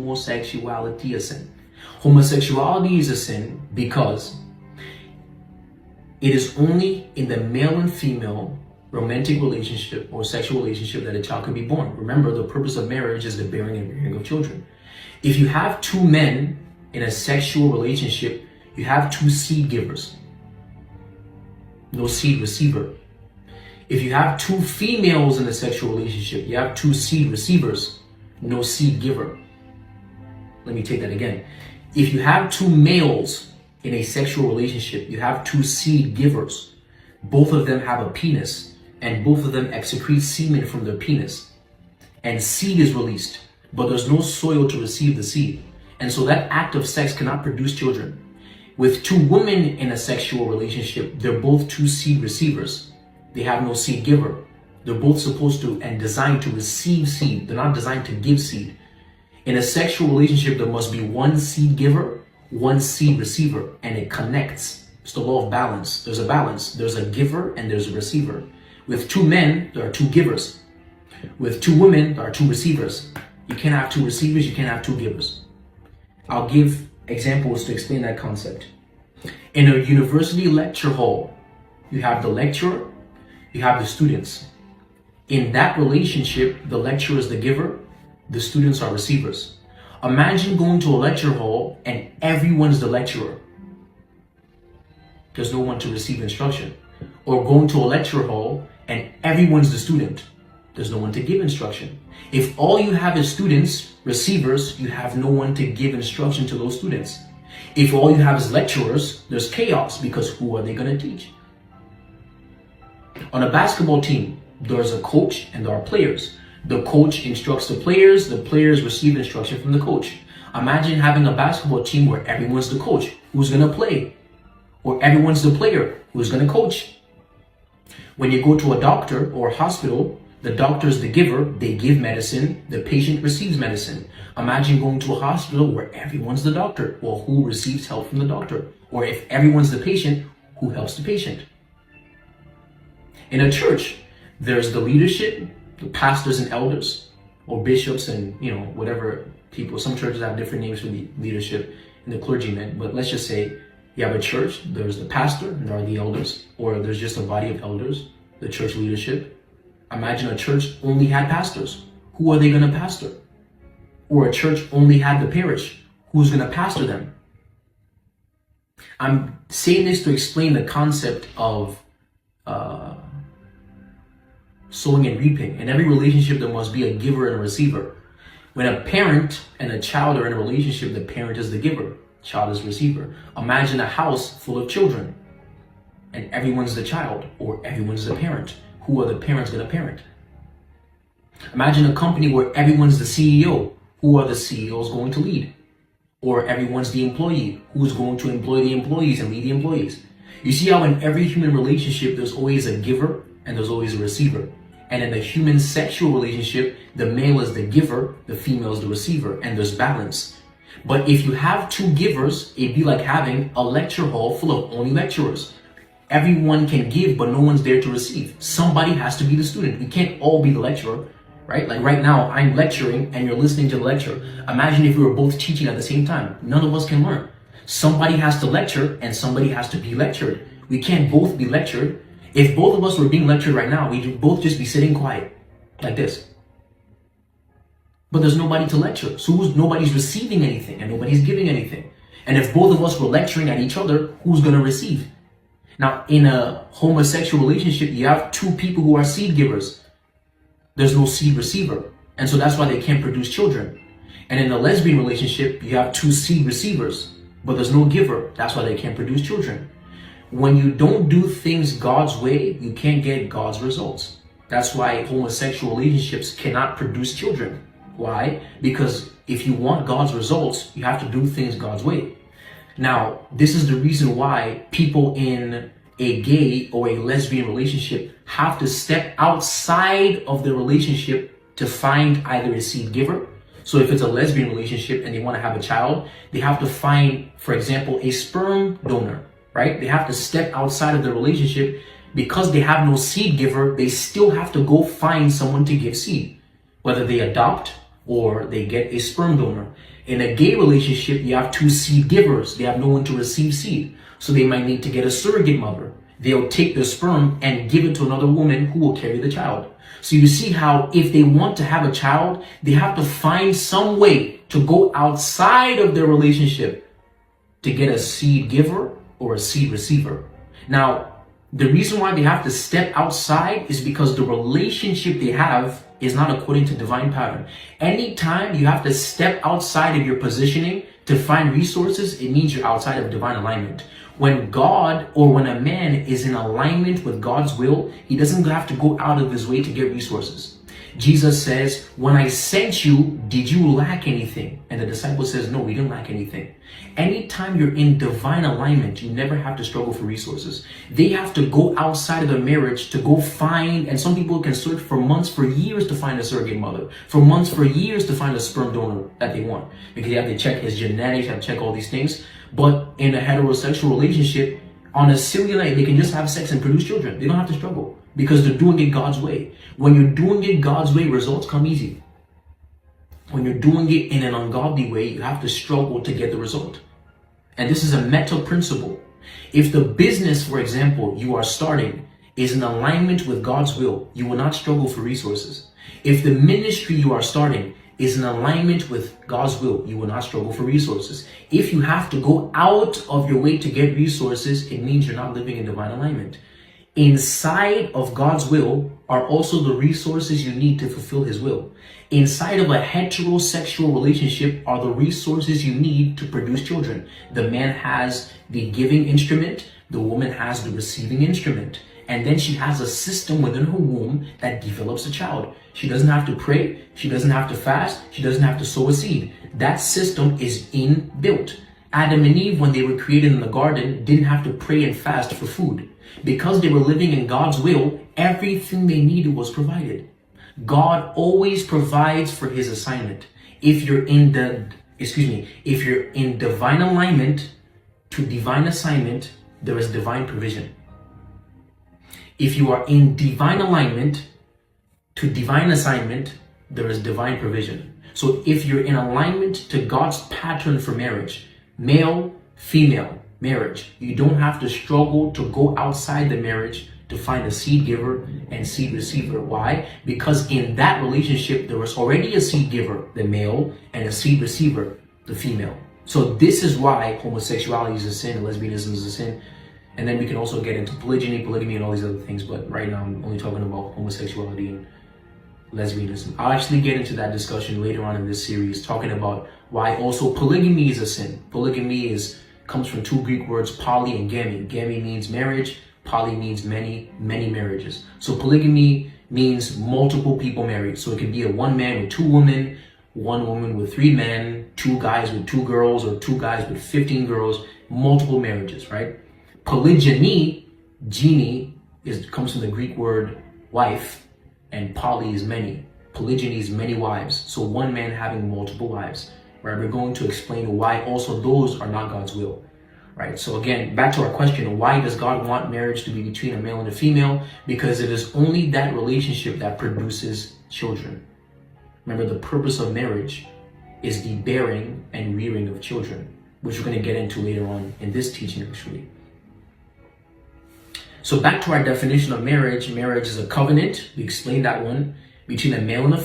homosexuality a sin? Homosexuality is a sin because it is only in the male and female romantic relationship or sexual relationship that a child can be born. Remember, the purpose of marriage is the bearing and rearing of children. If you have two men in a sexual relationship, you have two seed givers, no seed receiver. If you have two females in a sexual relationship, you have two seed receivers, no seed giver. Let me take that again. If you have two males in a sexual relationship, you have two seed givers. Both of them have a penis, and both of them excrete semen from their penis. And seed is released, but there's no soil to receive the seed. And so that act of sex cannot produce children. With two women in a sexual relationship, they're both two seed receivers. They have no seed giver. They're both supposed to and designed to receive seed. They're not designed to give seed. In a sexual relationship, there must be one seed giver, one seed receiver, and it connects. It's the law of balance. There's a balance. There's a giver and there's a receiver. With two men, there are two givers. With two women, there are two receivers. You can't have two receivers, you can't have two givers. I'll give examples to explain that concept. In a university lecture hall, you have the lecturer, you have the students. In that relationship, the lecturer is the giver, the students are receivers. Imagine going to a lecture hall and everyone's the lecturer. There's no one to receive instruction. Or going to a lecture hall and everyone's the student. There's no one to give instruction. If all you have is students, receivers, you have no one to give instruction to those students. If all you have is lecturers, there's chaos because who are they going to teach? On a basketball team, there's a coach and there are players. The coach instructs the players receive instruction from the coach. Imagine having a basketball team where everyone's the coach, who's going to play, or everyone's the player, who's going to coach. When you go to a doctor or a hospital, the doctor is the giver, they give medicine, the patient receives medicine. Imagine going to a hospital where everyone's the doctor. Well, who receives help from the doctor? Or if everyone's the patient, who helps the patient? In a church, there's the leadership, the pastors and elders, or bishops and, whatever people. Some churches have different names for the leadership and the clergymen, but let's just say you have a church, there's the pastor, and there are the elders, or there's just a body of elders, the church leadership. Imagine a church only had pastors. Who are they going to pastor? Or a church only had the parish. Who's going to pastor them? I'm saying this to explain the concept of sowing and reaping. In every relationship, there must be a giver and a receiver. When a parent and a child are in a relationship, the parent is the giver, child is the receiver. Imagine a house full of children and everyone's the child or everyone's the parent. Who are the parents going to parent? Imagine a company where everyone's the CEO. Who are the CEOs going to lead? Or everyone's the employee. Who's going to employ the employees and lead the employees? You see how in every human relationship, there's always a giver and there's always a receiver. And in the human sexual relationship, the male is the giver, the female is the receiver, and there's balance. But if you have two givers, it'd be like having a lecture hall full of only lecturers. Everyone can give, but no one's there to receive. Somebody has to be the student. We can't all be the lecturer, right? Like right now, I'm lecturing and you're listening to the lecture. Imagine if we were both teaching at the same time. None of us can learn. Somebody has to lecture and somebody has to be lectured. We can't both be lectured. If both of us were being lectured right now, we'd both just be sitting quiet, like this. But there's nobody to lecture. So nobody's receiving anything and nobody's giving anything. And if both of us were lecturing at each other, who's going to receive? Now, in a homosexual relationship, you have two people who are seed givers. There's no seed receiver. And so that's why they can't produce children. And in a lesbian relationship, you have two seed receivers, but there's no giver. That's why they can't produce children. When you don't do things God's way, you can't get God's results. That's why homosexual relationships cannot produce children. Why? Because if you want God's results, you have to do things God's way. Now, this is the reason why people in a gay or a lesbian relationship have to step outside of the relationship to find either a seed giver. So if it's a lesbian relationship and they want to have a child, they have to find, for example, a sperm donor, right? They have to step outside of the relationship because they have no seed giver. They still have to go find someone to give seed, whether they adopt or they get a sperm donor. In a gay relationship, you have two seed givers. They have no one to receive seed. So they might need to get a surrogate mother. They'll take the sperm and give it to another woman who will carry the child. So you see how if they want to have a child, they have to find some way to go outside of their relationship to get a seed giver or a seed receiver. Now, the reason why they have to step outside is because the relationship they have is not according to divine pattern. Anytime you have to step outside of your positioning to find resources, it means you're outside of divine alignment. When God or when a man is in alignment with God's will, he doesn't have to go out of his way to get resources. Jesus says, when I sent you, did you lack anything? And the disciple says, no, we didn't lack anything. Anytime you're in divine alignment, you never have to struggle for resources. They have to go outside of their marriage to go find, and some people can search for months, for years to find a surrogate mother, for months, for years to find a sperm donor that they want. Because they have to check his genetics, have to check all these things. But in a heterosexual relationship, on a silly night, they can just have sex and produce children. They don't have to struggle because they're doing it God's way. When you're doing it God's way, results come easy. When you're doing it in an ungodly way, you have to struggle to get the result. And this is a meta principle. If the business, for example, you are starting is in alignment with God's will, you will not struggle for resources. If the ministry you are starting is in alignment with God's will, you will not struggle for resources. If you have to go out of your way to get resources, it means you're not living in divine alignment. Inside of God's will are also the resources you need to fulfill his will. Inside of a heterosexual relationship are the resources you need to produce children. The man has the giving instrument, the woman has the receiving instrument. And then she has a system within her womb that develops a child. She doesn't have to pray. She doesn't have to fast. She doesn't have to sow a seed. That system is inbuilt. Adam and Eve, when they were created in the garden, didn't have to pray and fast for food. Because they were living in God's will, everything they needed was provided. God always provides for his assignment. If you're in divine alignment to divine assignment, there is divine provision. If you are in divine alignment to divine assignment, there is divine provision. So if you're in alignment to God's pattern for marriage, male, female marriage, you don't have to struggle to go outside the marriage to find a seed giver and seed receiver. Why? Because in that relationship, there was already a seed giver, the male, and a seed receiver, the female. So this is why homosexuality is a sin, lesbianism is a sin. And then we can also get into polygamy, and all these other things. But right now, I'm only talking about homosexuality and lesbianism. I'll actually get into that discussion later on in this series, talking about why also polygamy is a sin. Polygamy comes from two Greek words, poly and gami. Gami means marriage. Poly means many marriages. So polygamy means multiple people married. So it can be a one man with two women, one woman with three men, two guys with two girls, or two guys with 15 girls, multiple marriages, right? Polygyny, comes from the Greek word wife, and poly is many. Polygyny is many wives. So one man having multiple wives, right? We're going to explain why also those are not God's will, right? So again, back to our question, why does God want marriage to be between a male and a female? Because it is only that relationship that produces children. Remember, the purpose of marriage is the bearing and rearing of children, which we're going to get into later on in this teaching actually. So back to our definition of marriage. Marriage is a covenant, we explained that one, between a male and a